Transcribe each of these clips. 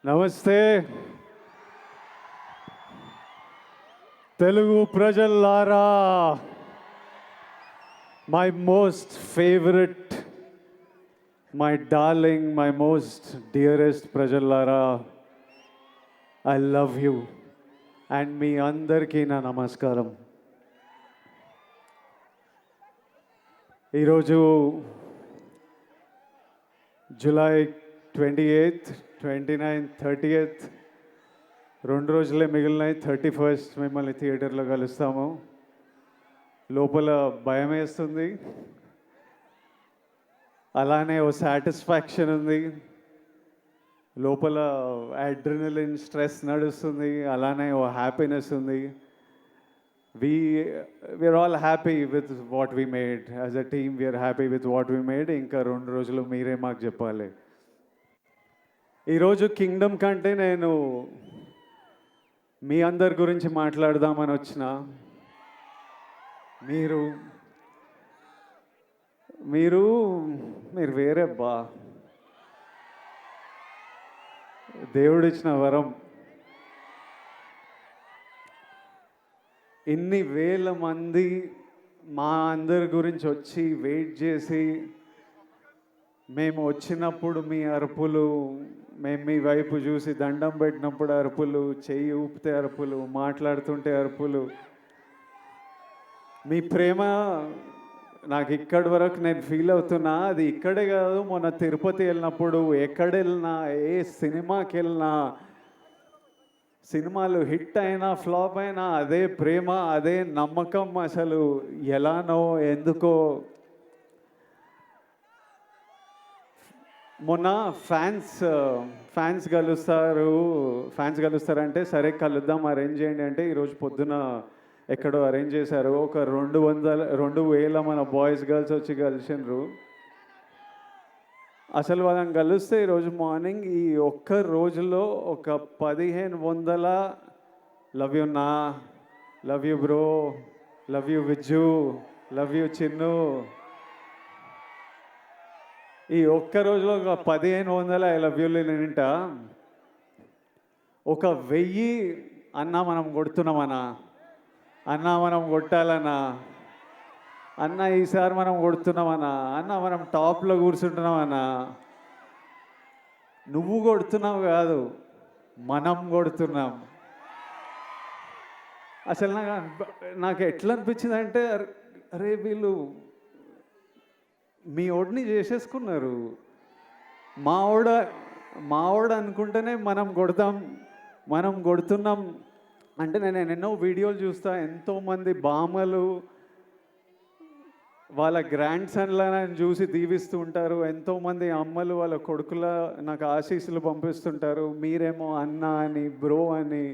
నమస్తే తెలుగు ప్రజల్లారా, my most favourite, my darling, my most dearest ప్రజల్లారా, ఐ లవ్ యూ అండ్ మీ అందరికీ నా నమస్కారం. ఈరోజు జూలై 28th, 29th, 30th 2 రోజులే మిగిలినాయి. 31st మిమ్మల్ని థియేటర్లో కలుస్తాము. లోపల భయం వేస్తుంది, అలానే ఓ సాటిస్ఫాక్షన్ ఉంది. లోపల అడ్రినలిన్ స్ట్రెస్ నడుస్తుంది, అలానే ఓ హ్యాపీనెస్ ఉంది. we're all happy with what we made. As a team, we are happy with what we made. ఇంకా 2 రోజులు మీరే మాకు చెప్పాలి. ఈరోజు కింగ్డమ్ కంటే నేను మీ అందరి గురించి మాట్లాడదామని వచ్చిన. మీరు మీరు మీరు వేరే బా, దేవుడిచ్చిన వరం. ఇన్ని వేల మంది మా అందరి గురించి వచ్చి వెయిట్ చేసి, మేము వచ్చినప్పుడు మీ అరుపులు, మేము మీ వైపు చూసి దండం పెట్టినప్పుడు అరుపులు, చెయ్యి ఊపితే అరుపులు, మాట్లాడుతుంటే అరుపులు, మీ ప్రేమ నాకు ఇక్కడి వరకు నేను ఫీల్ అవుతున్నా. అది ఇక్కడే కాదు, మొన్న తిరుపతి వెళ్ళినప్పుడు, ఎక్కడ వెళ్ళినా, ఏ సినిమాకి వెళ్ళినా, సినిమాలు హిట్ అయినా ఫ్లాప్ అయినా అదే ప్రేమ, అదే నమ్మకం. అసలు ఎలానో ఎందుకో మొన్న ఫ్యాన్స్ కలుస్తారంటే సరే కలుద్దాం, అరేంజ్ చేయండి అంటే ఈరోజు పొద్దున ఎక్కడో అరేంజ్ చేశారు. ఒక 2,000 మన బాయ్స్ గర్ల్స్ వచ్చి కలిసినారు. అసలు వాళ్ళని కలిస్తే ఈరోజు మార్నింగ్ ఈ ఒక్క రోజులో ఒక 1,500 లవ్ యూ నా, love you bro, love you Vijju, love you Chinnu, ఈ ఒక్క రోజులో ఒక 1,500 ఐ లవ్ యూలు నింట. ఒక 1000 అన్నా మనం కొడుతున్నామన్నా, అన్నా మనం కొట్టాలన్నా, అన్న ఈసారి మనం కొడుతున్నామన్నా, అన్న మనం టాప్లో కూర్చుంటున్నామన్నా. నువ్వు కొడుతున్నావు కాదు, మనం కొడుతున్నాం. అసలు నాకు ఎట్లా అనిపించింది అంటే, అరే వీళ్ళు మీ ఓడిని చేసేసుకున్నారు. మావాడు అనుకుంటేనే మనం కొడుతున్నాం అంటే. నేను ఎన్నో వీడియోలు చూస్తా, ఎంతోమంది బామ్మలు వాళ్ళ గ్రాండ్ సన్లను చూసి దీవిస్తూ ఉంటారు. ఎంతోమంది అమ్మలు వాళ్ళ కొడుకుల నాకు ఆశీస్సులు పంపిస్తుంటారు. మీరేమో అన్న అని, బ్రో అని,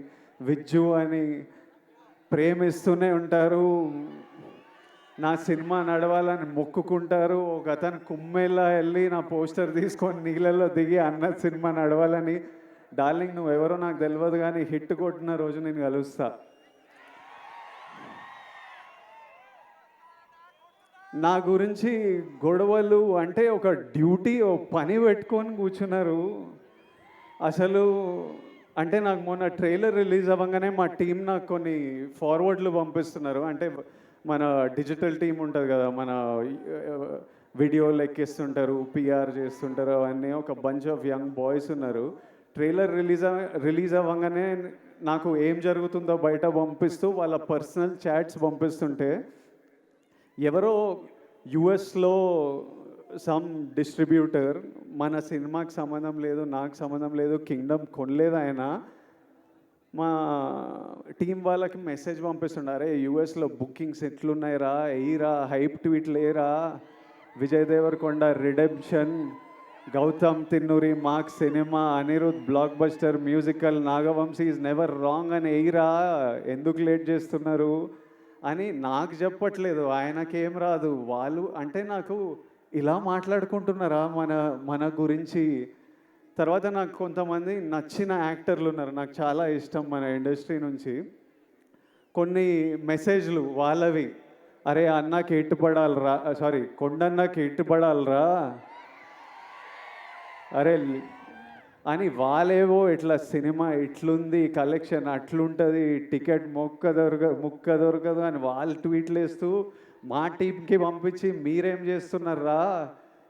విజ్జు అని ప్రేమిస్తూనే ఉంటారు. నా సినిమా నడవాలని మొక్కుకుంటారు. ఒక అతను కుమ్మేలా వెళ్ళి నా పోస్టర్ తీసుకొని నీళ్ళల్లో దిగి అన్న సినిమా నడవాలని. డార్లింగ్ నువ్వెవరో నాకు తెలియదు, కానీ హిట్ కొట్టిన రోజు నేను కలుస్తా. నా గురించి గొడవలు అంటే ఒక డ్యూటీ, ఓ పని పెట్టుకొని కూర్చున్నారు. అసలు అంటే నాకు మొన్న ట్రైలర్ రిలీజ్ అవ్వగానే మా టీం నాకు కొన్ని ఫార్వర్డ్లు పంపిస్తున్నారు. అంటే మన డిజిటల్ టీం ఉంటుంది కదా, మన వీడియోలు ఎక్కిస్తుంటారు, పిఆర్ చేస్తుంటారు, అవన్నీ ఒక బంచ్ ఆఫ్ యంగ్ బాయ్స్ ఉన్నారు. ట్రైలర్ రిలీజ్ అవ్వగానే నాకు ఏం జరుగుతుందో బయట పంపిస్తూ వాళ్ళ పర్సనల్ చాట్స్ పంపిస్తుంటే, ఎవరో యుఎస్లో సమ్ డిస్ట్రిబ్యూటర్, మన సినిమాకి సంబంధం లేదు, నాకు సంబంధం లేదు, కింగ్డమ్ కొనలేదు ఆయన, మా టీం వాళ్ళకి మెసేజ్ పంపిస్తుండారే, యుఎస్లో బుకింగ్స్ ఎట్లున్నాయిరా, ఎయిరా, హైప్ ట్వీట్లు లేరా, Vijay Deverakonda redemption, Gowtam Tinnanuri mark cinema, Anirudh blockbuster musical, Nagavamsi is never wrong అని ఎయిరా, ఎందుకు లేట్ చేస్తున్నారు అని నాకు చెప్పట్లేదు. ఆయనకేం రాదు. వాళ్ళు అంటే నాకు ఇలా మాట్లాడుకుంటున్నారా మన గురించి. తర్వాత నాకు కొంతమంది నచ్చిన యాక్టర్లు ఉన్నారు, నాకు చాలా ఇష్టం మన ఇండస్ట్రీ నుంచి. కొన్ని మెసేజ్లు వాళ్ళవి, అరే అన్నకి ఎట్టుపడాలరా, కొండన్నకి ఎట్టుపడాలరా, అరే అని వాళ్ళేవో ఇట్లా సినిమా ఇట్లుంది, కలెక్షన్ అట్లుంటుంది, టికెట్ ముక్క దొరకదు అని వాళ్ళు ట్వీట్లు వేస్తూ మా టీంకి పంపించి మీరేం చేస్తున్నారా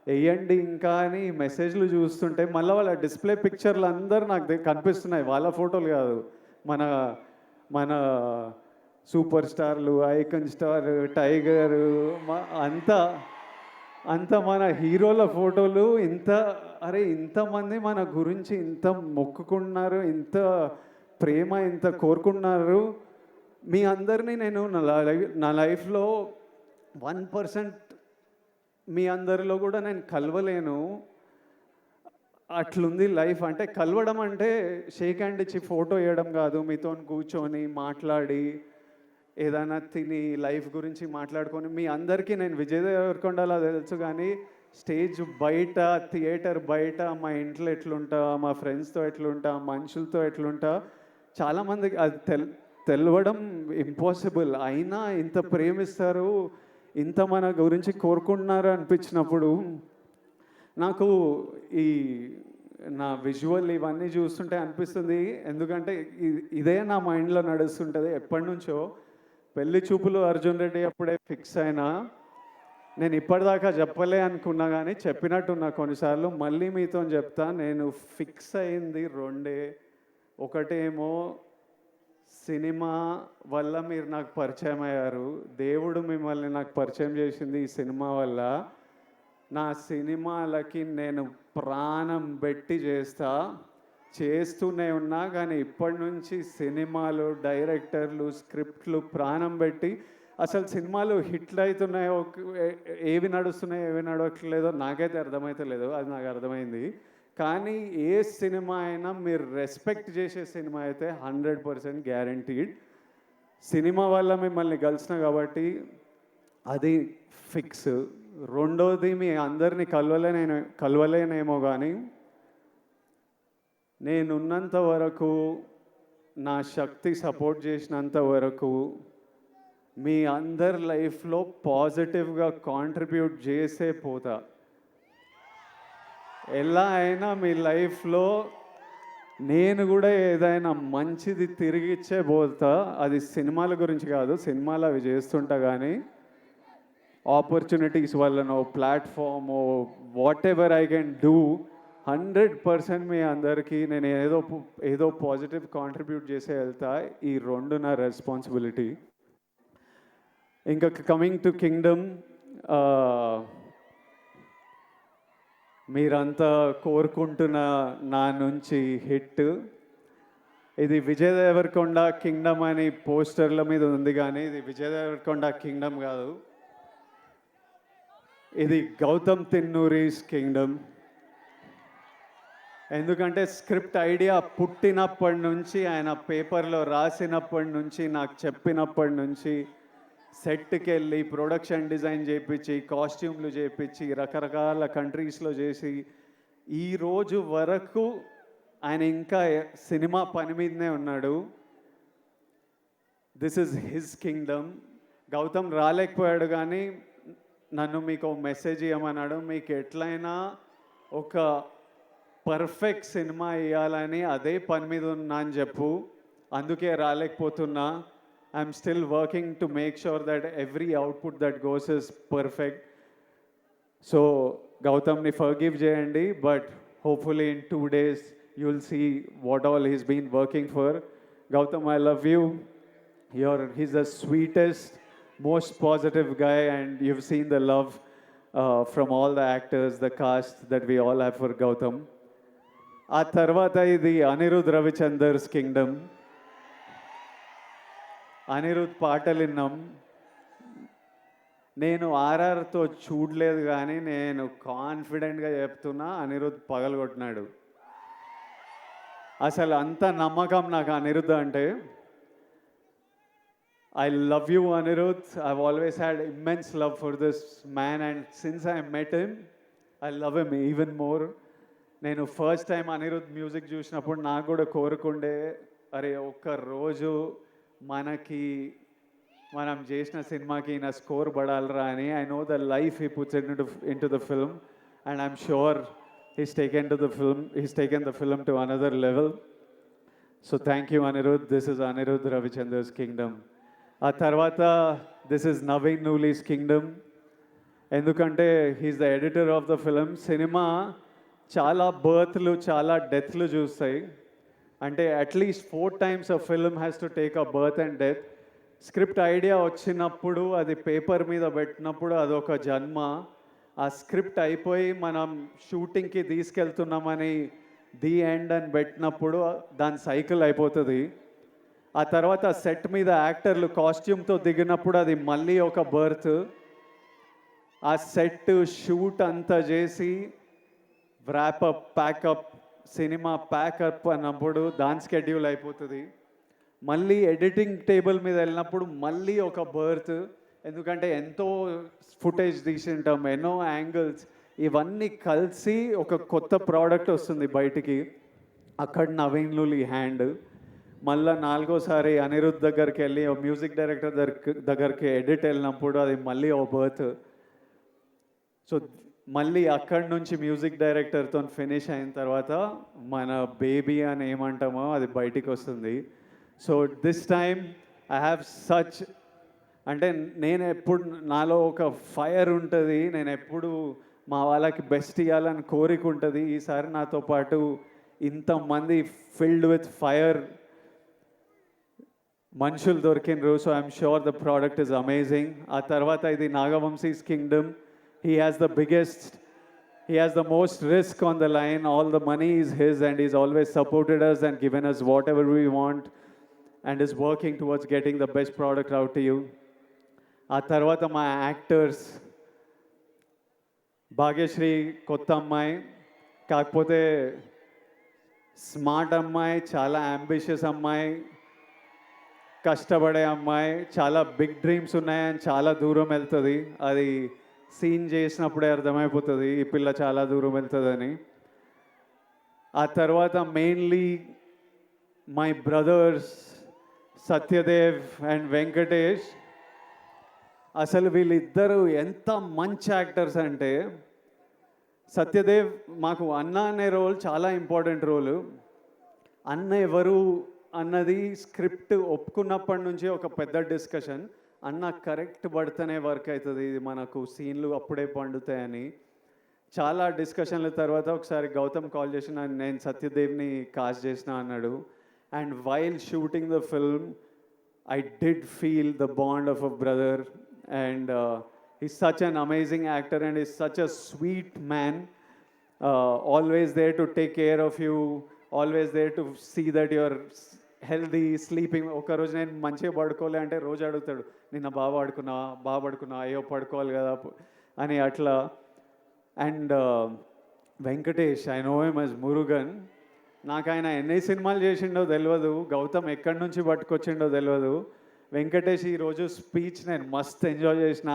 వేయండి ఇంకా అని మెసేజ్లు చూస్తుంటే మళ్ళీ వాళ్ళ డిస్ప్లే పిక్చర్లు అందరూ నాకు కనిపిస్తున్నాయి. వాళ్ళ ఫోటోలు కాదు, మన మన సూపర్ స్టార్లు, ఐకన్ స్టార్, టైగర్, అంతా అంత మన హీరోల ఫోటోలు. ఇంతమంది మన గురించి ఇంత మొక్కుకున్నారు, ఇంత ప్రేమ ఇంత కోరుకున్నారు. మీ అందరినీ నేను నా లైఫ్లో 1% మీ అందరిలో కూడా నేను కలవలేను. అట్లుంది లైఫ్. అంటే కలవడం అంటే షేక్ హ్యాండ్ ఇచ్చి ఫోటో వేయడం కాదు, మీతో కూర్చొని మాట్లాడి ఏదైనా తిని లైఫ్ గురించి మాట్లాడుకొని. మీ అందరికీ నేను విజయ్ దేవరకొండలా తెలుసు, కానీ స్టేజ్ బయట, థియేటర్ బయట, మా ఇంట్లో ఎట్లుంటా, మా ఫ్రెండ్స్తో ఎట్లుంటా, మనుషులతో ఎట్లుంటా, చాలామందికి అది తెలవడం ఇంపాసిబుల్. అయినా ఇంత ప్రేమిస్తారు, ఇంత మన గురించి కోరుకుంటున్నారు అనిపించినప్పుడు నాకు ఈ నా విజువల్ ఇవన్నీ చూస్తుంటే అనిపిస్తుంది. ఎందుకంటే ఇదే నా మైండ్లో నడుస్తుంటుంది ఎప్పటి నుంచో. పెళ్లి చూపులు అర్జున్ రెడ్డి అప్పుడే ఫిక్స్ అయినా, నేను ఇప్పటిదాకా చెప్పలే అనుకున్నా కానీ చెప్పినట్టున్నా కొన్నిసార్లు. మళ్ళీ మీతో చెప్తా, నేను ఫిక్స్ అయింది రెండే. ఒకటేమో సినిమా వల్ల మీరు నాకు పరిచయం అయ్యారు, దేవుడు మిమ్మల్ని నాకు పరిచయం చేసింది ఈ సినిమా వల్ల. నా సినిమాలకి నేను ప్రాణం పెట్టి చేస్తూనే ఉన్నా, కానీ ఇప్పటి నుంచి సినిమాలు, డైరెక్టర్లు, స్క్రిప్ట్లు ప్రాణం పెట్టి, అసలు సినిమాలు హిట్లు అవుతున్నాయో, ఏవి నడుస్తున్నాయో ఏవి నడవట్లేదో నాకైతే అర్థమవుతలేదు, అది నాకు అర్థమైంది. కానీ ఏ సినిమా అయినా మీరు రెస్పెక్ట్ చేసే సినిమా అయితే 100% గ్యారంటీడ్. సినిమా వల్ల మిమ్మల్ని కలిసిన కాబట్టి అది ఫిక్స్. రెండోది, మీ అందరినీ కలవలేనేమో కానీ నేనున్నంత వరకు, నా శక్తి సపోర్ట్ చేసినంత వరకు మీ అందరి లైఫ్లో పాజిటివ్గా కాంట్రిబ్యూట్ చేసే పోతా. ఎలా అయినా మీ లైఫ్లో నేను కూడా ఏదైనా మంచిది తిరిగిచ్చే పోతా. అది సినిమాల గురించి కాదు, సినిమాలు అవి చేస్తుంటా, కానీ ఆపర్చునిటీస్ వల్లనో, platform, what ever I can do, 100% మీ అందరికీ నేను ఏదో పాజిటివ్ కాంట్రిబ్యూట్ చేసే వెళ్తా. ఈ రెండు నా రెస్పాన్సిబిలిటీ. ఇంకా కమింగ్ టు కింగ్డమ్, మీరంతా కోరుకుంటున్న నా నుంచి హిట్. ఇది విజయ్ దేవరకొండ కింగ్డమ్ అని పోస్టర్ల మీద ఉంది, కానీ ఇది విజయ్ దేవరకొండ కింగ్డమ్ కాదు, ఇది గౌతమ్ తిన్నూరీస్ కింగ్డమ్. ఎందుకంటే స్క్రిప్ట్ ఐడియా పుట్టినప్పటి నుంచి, ఆయన పేపర్లో రాసినప్పటి నుంచి, నాకు చెప్పినప్పటి నుంచి, సెట్కి వెళ్ళి ప్రొడక్షన్ డిజైన్ చేయించి, కాస్ట్యూమ్లు చేయించి, రకరకాల కంట్రీస్లో చేసి, ఈరోజు వరకు ఆయన ఇంకా సినిమా పని మీదనే ఉన్నాడు. This is his Kingdom. Gautam రాలేకపోయాడు, కానీ నన్ను మీకు మెసేజ్ ఇవ్వమన్నాడు. మీకు ఎట్లయినా ఒక పర్ఫెక్ట్ సినిమా ఇవ్వాలని అదే పని మీద ఉన్నా అని చెప్పు. అందుకే రాలేకపోతున్నా. I'm still working to make sure that every output that goes is perfect. So గౌతమ్ని ఫర్గివ్ చేయండి, but hopefully in 2 days you will see what all he's been working for. Gautam, I love you. He's the sweetest, most positive guy, and you've seen the love from all the actors, the cast that we all have for Gautam. ఆ తర్వాత ఇది Anirudh రవిచందర్స్ Kingdom. Anirudh పాటలు విన్నాం. నేను ఆర్ఆర్తో చూడలేదు, కానీ నేను కాన్ఫిడెంట్గా చెప్తున్నా, అనిరుద్ పగలగొట్టినాడు. అసలు అంత నమ్మకం నాకు అనిరుద్ అంటే. I love you, Anirudh. I've always had immense love for this man, and since I met him, I love him even more. నేను ఫస్ట్ టైం అనిరుద్ మ్యూజిక్ చూసినప్పుడు నాకు కూడా కోరుకుండే, అరే ఒక్క రోజు మనం చేసిన సినిమాకి నా స్కోర్ పడాలరా అని. I know the life he puts into the film, and I'm sure he's taken the film to another level. So thank you, Anirudh. This is Anirudh Ravichandra's Kingdom. ఆ తర్వాత this is Naveen Nooli's Kingdom. ఎందుకంటే he's the editor of the film. Cinema చాలా బర్త్లు చాలా డెత్లు చూస్తాయి. అంటే at least 4 times a film has to take a birth and death. Script idea వచ్చినప్పుడు అది paper మీద పెట్టినప్పుడు అదొక జన్మ. ఆ స్క్రిప్ట్ అయిపోయి మనం షూటింగ్కి తీసుకెళ్తున్నామని ది ఎండ్ అని పెట్టినప్పుడు దాని సైకిల్ అయిపోతుంది. ఆ తర్వాత సెట్ మీద యాక్టర్లు కాస్ట్యూమ్తో దిగినప్పుడు అది మళ్ళీ ఒక బర్త్. ఆ సెట్ షూట్ అంతా చేసి వ్రాపప్ ప్యాకప్ సినిమా ప్యాకప్ అన్నప్పుడు దాని స్కెడ్యూల్ అయిపోతుంది. మళ్ళీ ఎడిటింగ్ టేబుల్ మీద వెళ్ళినప్పుడు మళ్ళీ ఒక బర్త్. ఎందుకంటే ఎంతో ఫుటేజ్ తీసింటాం, ఎన్నో యాంగిల్స్, ఇవన్నీ కలిసి ఒక కొత్త ప్రోడక్ట్ వస్తుంది బయటికి. అక్కడ నవీన్ లూలి హ్యాండ్. మళ్ళీ 4వసారి అనిరుద్ధ్ దగ్గరికి వెళ్ళి మ్యూజిక్ డైరెక్టర్ దగ్గరికి ఎడిట్ వెళ్ళినప్పుడు అది మళ్ళీ ఓ బర్త్. సో మళ్ళీ అక్కడి నుంచి మ్యూజిక్ డైరెక్టర్తో ఫినిష్ అయిన తర్వాత మన బేబీ అని ఏమంటామో అది బయటికి వస్తుంది. So this time I have such, అంటే నేను ఎప్పుడు నాలో ఒక ఫైర్ ఉంటుంది, నేను ఎప్పుడు మా వాళ్ళకి బెస్ట్ ఇవ్వాలని కోరిక ఉంటుంది. ఈసారి నాతో పాటు ఇంతమంది ఫిల్డ్ విత్ ఫైర్ మనుషులు దొరికినరు. So I'm sure the product is amazing. ఆ తర్వాత ఇది Nagavamsi's Kingdom. He has the most risk on the line. All the money is his and he's always supported us and given us whatever we want and is working towards getting the best product out to you. ఆ తర్వాత మా actors, Bhagyashree కొత్త అమ్మాయి, కాకపోతే smart అమ్మాయి, చాలా ambitious అమ్మాయి, కష్టపడే అమ్మాయి, చాలా బిగ్ డ్రీమ్స్ ఉన్నాయని చాలా దూరం వెళ్తుంది. అది సీన్ చేసినప్పుడే అర్థమైపోతుంది ఈ పిల్ల చాలా దూరం వెళ్తుందని. ఆ తర్వాత mainly my brothers Satyadev and Venkatesh. అసలు వీళ్ళిద్దరూ ఎంత మంచి యాక్టర్స్ అంటే, సత్యదేవ్ మాకు అన్న అనే రోల్ చాలా ఇంపార్టెంట్ రోలు. అన్న ఎవరు అన్నది స్క్రిప్ట్ ఒప్పుకున్నప్పటి నుంచి ఒక పెద్ద డిస్కషన్. అన్న కరెక్ట్ పడితేనే వర్క్ అవుతుంది, ఇది మనకు సీన్లు అప్పుడే పండుతాయని చాలా డిస్కషన్ల తర్వాత ఒకసారి గౌతమ్ కాల్ చేసి నేను సత్యదేవ్ని కాస్ట్ చేసిన అన్నాడు. And while shooting the film I did feel the bond of a brother. And is such an amazing actor and is such a sweet man. Always there to take care of you, always there to see that your healthy sleeping. ఒకరోజు నేను మంచిగా పడుకోలే అంటే రోజు అడుగుతాడు, నిన్న బాగా పడుకున్నా, అయ్యో పడుకోవాలి కదా అని అట్లా. And Venkatesh, I know him as Murugan. నాకు ఆయన ఎన్ని సినిమాలు చేసిండో తెలియదు, గౌతమ్ ఎక్కడి నుంచి పట్టుకొచ్చిండో తెలియదు. వెంకటేష్ ఈరోజు స్పీచ్ నేను మస్త్ ఎంజాయ్ చేసిన.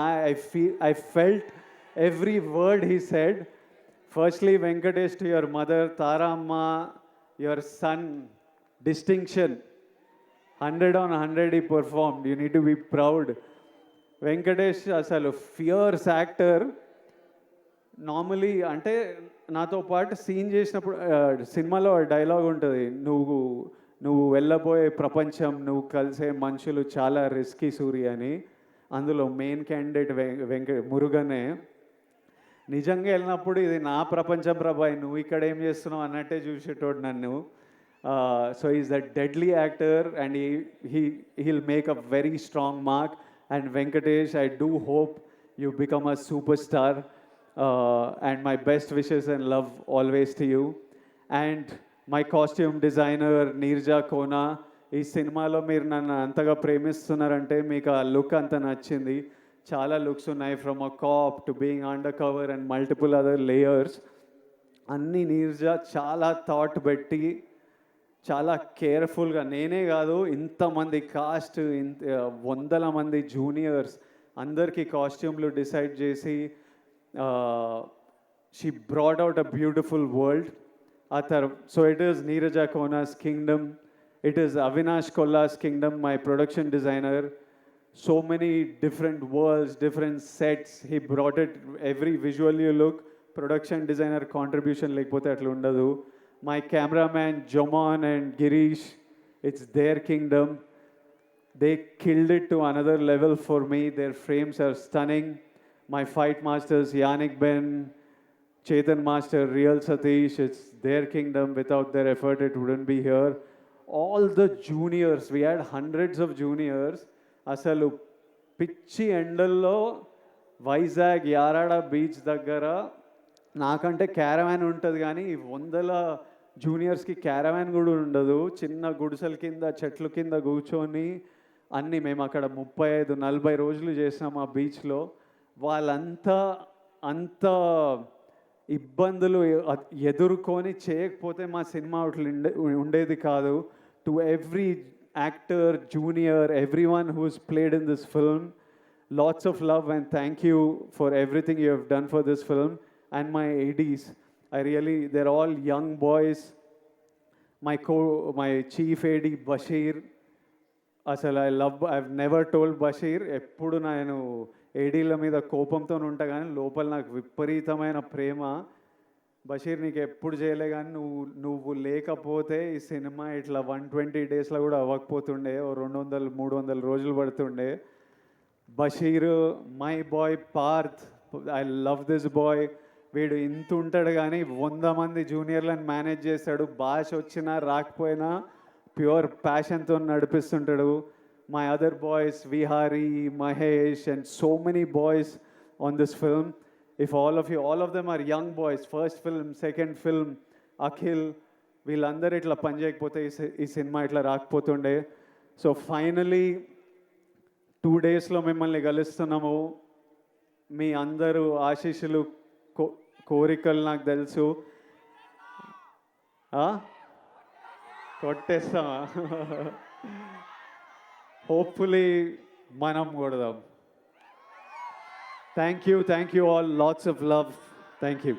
I felt every word he said. Firstly Venkatesh, to your mother Tara అమ్మ, your son distinction 100 on 100 he performed. You need to be proud. Venkatesh అసలు ఫియర్స్ యాక్టర్. నార్మలీ అంటే నాతో పాటు సీన్ చేసినప్పుడు సినిమాలో డైలాగ్ ఉంటుంది, నువ్వు వెళ్ళబోయే ప్రపంచం, నువ్వు కలిసే మనుషులు చాలా రిస్కీ సూర్య అని. అందులో మెయిన్ క్యాండిడేట్ మురుగనే. నిజంగా వెళ్ళినప్పుడు ఇది నా ప్రపంచం ప్రభాయ్, నువ్వు ఇక్కడ ఏం చేస్తున్నావు అన్నట్టే చూసేటోడు నన్ను. So he's a deadly actor and he'll make a very strong mark. And Venkatesh, I do hope you become a superstar. And my best wishes and love always to you. And my costume designer Neerja Kona, ఈ సినిమాలో మీరు నన్ను అంతగా ప్రేమిస్తున్నారంటే మీకు ఆ look అంత నచ్చింది. చాలా లుక్స్ ఉన్నాయి, from a cap to being under cover and multiple other layers. అన్నీ నీర్జా చాలా థాట్ పెట్టి చాలా కేర్ఫుల్గా, నేనే కాదు ఇంతమంది కాస్ట్, వందల మంది జూనియర్స్ అందరికీ కాస్ట్యూమ్లు డిసైడ్ చేసి she brought out a beautiful world. So it is Neeraja Kona's Kingdom, it is Avinash Kolla's Kingdom, my production designer. So many different worlds, different sets. He brought it, every visual you look, production designer contribution లేకపోతే అట్లా ఉండదు. My cameraman Jomon and Girish, it's their Kingdom. They killed it to another level for me. Their frames are stunning. My fight masters, Yannick Ben, Chetan Master, Real Satish, it's their kingdom. Without their effort, it wouldn't be here. All the juniors, we had hundreds of juniors. అసలు పిచ్చి ఎండల్లో Vizag Yarada beach దగ్గర నాకంటే caravan ఉంటుంది కానీ వందల జూనియర్స్కి caravan కూడా ఉండదు. చిన్న గుడిసెల కింద చెట్ల కింద కూర్చొని అన్నీ మేము అక్కడ 35-40 రోజులు చేసినాం ఆ బీచ్లో. వాళ్ళంతా అంత ఇబ్బందులు ఎదుర్కొని చేయకపోతే మా సినిమా ఉండేది కాదు. To every actor, junior, every one who's played in this film, lots of love and thank you for everything you have done for this film. And my ADs, I really, they're all young boys. My chief AD Bashir, అసలు I've never told Bashir, ఎప్పుడు నేను ఏడీల మీద కోపంతో ఉంటా కానీ లోపల నాకు విపరీతమైన ప్రేమ. బషీర్ నీకు ఎప్పుడు చేయలే కానీ నువ్వు లేకపోతే ఈ సినిమా ఇట్లా 120 డేస్లో కూడా అవ్వకపోతుండే, 200-300 రోజులు పడుతుండే. Basheer, my boy Parth, I love this boy. వీడు ఇంత ఉంటాడు కానీ 100 మంది జూనియర్లను మేనేజ్ చేస్తాడు. భాష వచ్చినా రాకపోయినా ప్యూర్ ప్యాషన్తో నడిపిస్తుంటాడు. My other boys, Vihari, Mahesh and so many boys on this film. If all of them are young boys, first film, second film, Akhil, వీళ్ళందరూ ఇట్లా పని చేయకపోతే ఈ సినిమా ఇట్లా రాకపోతుండే. సో ఫైనలీ 2 డేస్లో మిమ్మల్ని కలుస్తున్నాము. మీ అందరూ ఆశీస్సులు, కోరికలు నాకు తెలుసు. కొట్టేస్తామా? హోప్ఫుల్లీ మనం కొడదాం. Thank you all, lots of love. Thank you.